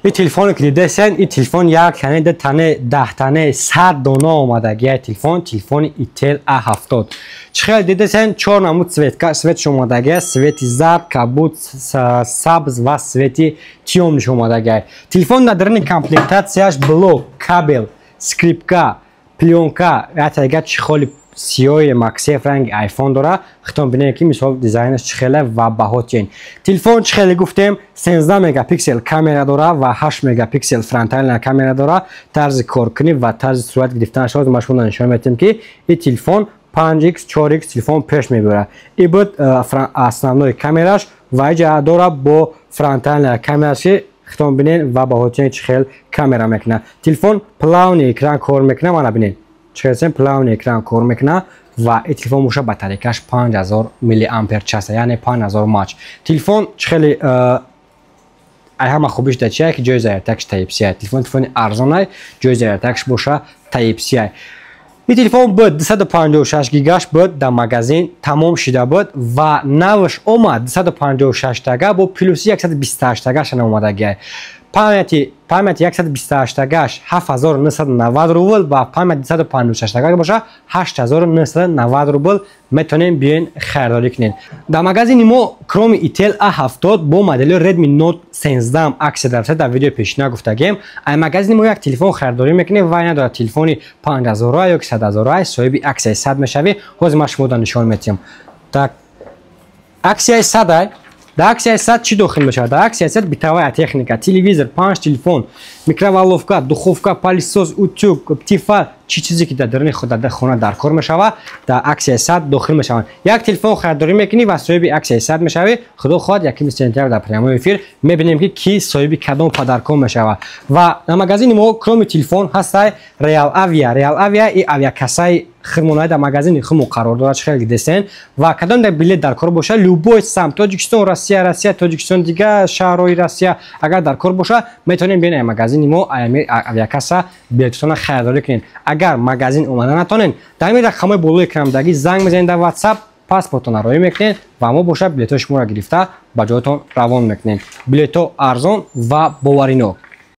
این تلفن که دیدین این تلفن یک تنه ده تنه 10 تنه 100 دانه آمدگی تلفن ایتل A70 چخیل دیدین 4 نمود سویت اومدگی سویت زرد کبود سبز و سویت تیوم اومدگی تلفن ندارن کامپلکتاسیاش بلوک کابل скрипка пленка ятага чихоли сиёи максеф ранги айфон дора хитон бинем ки мисол дизайнаш чихеле ва баҳотин телефон чихеле гуфтем 13 мегапиксел камера дора ва 8 мегапиксел фронтальная камера дора тарзи коркунӣ ва тарзи сурат гирифтанаш ҳозир шумо нишон медем ки ин телефон 5x 4x телефон пеш мебара ин буд основной камераш ва иҷа дора бо фронтальная камераши хитон бинен ва баҳотин чихел камера мекуна телефон плавни экран кор мекуна мана бинен чихелсен плавни экран кор мекуна ва ин телефон муша батарейкаш 5000 мАч яъне 5000 мач телефон чихели ай ҳама хубиш да чия ки ҷои зарядтакш Type-C телефони арзонай ҷои зарядтакш боша Type-C این تلفن بود 256 گیگاش بود در مغازین تمام شده بود و نوش اومد 256 تگه با پلوس 128 تگهش اومدگی پایمت 128 تگهش 7990 روبل و پایمت 256 تگه باشه 8990 روبل میتونین بیاین خریداری کنین در مغازین ما کروم ایتل A70 با مدل ردمی نوت 13 عکس در ویدیو پیشین گفتگیم این مغازین ما یک تلفن خریداری میکنیم و این داره تلفنی 5000 یا 100000 صاحب عکس 100 میشوی حاضر ما شما نشون میدیم так عکس 100 در عکس 100 چی داخل میشه در عکس 100 битовая техника телевизор 5 телефон микроволновка духовка пылесос утюг птифар چی چیزی که در خود در خانه در کار میشوه در عکس 100 داخل میشوند یک تلفن خریداری میکنی و صاحب عکس 100 میشوی خدا خواهد یکی مثل در پیام افیر میبینیم که کی صاحب کدام پدرکام میشوه و در مغازین ما کروم تلفن هست ریال اویا ای авиакассаи خرمونای در مغازین خمو قرار داره خیلی دستن و کدام در بلیط در کار باشه لوبوی سمت تاجیکستان روسیه تاجیکستان دیگه شهرهای روسیه اگر در کار باشه میتونین بین مغازین ما авиакасса بلیطتون خریداری کنین اگر مغازین اومدن نتونین در این رقم بالای اکران داگی زنگ میزنید در واتساپ پاسپورتتون رو روی میکنین و ما باشه بلیط شما را گرفته با جاتون روان میکنین بلیط ارزان و باورینو